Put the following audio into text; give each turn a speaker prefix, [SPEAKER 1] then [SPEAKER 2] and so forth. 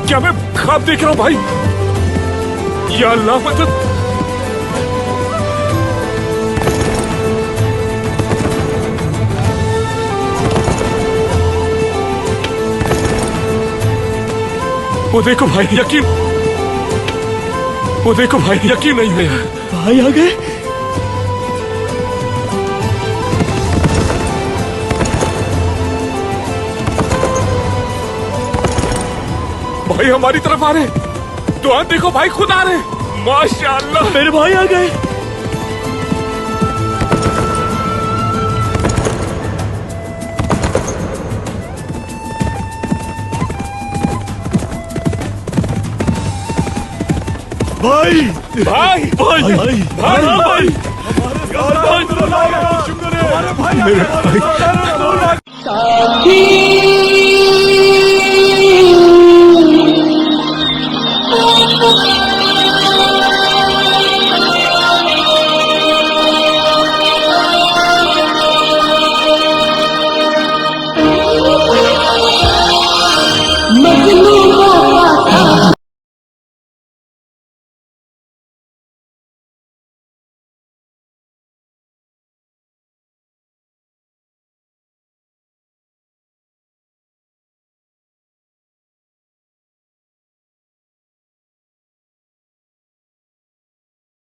[SPEAKER 1] क्या मैं ख्वाब देख रहा हूँ भाई? या अल्लाह मदद। वो देखो भाई, यकीन, वो देखो भाई, यकीन नहीं है।
[SPEAKER 2] भाई आ गए।
[SPEAKER 1] भाई हमारी तरफ आ रहे। तो देखो भाई, खुद आ रहे। माशाअल्लाह,
[SPEAKER 2] मेरे भाई आ गए। भाई
[SPEAKER 1] भाई
[SPEAKER 2] भाई भाई भाई भाई
[SPEAKER 1] मेरे भाई।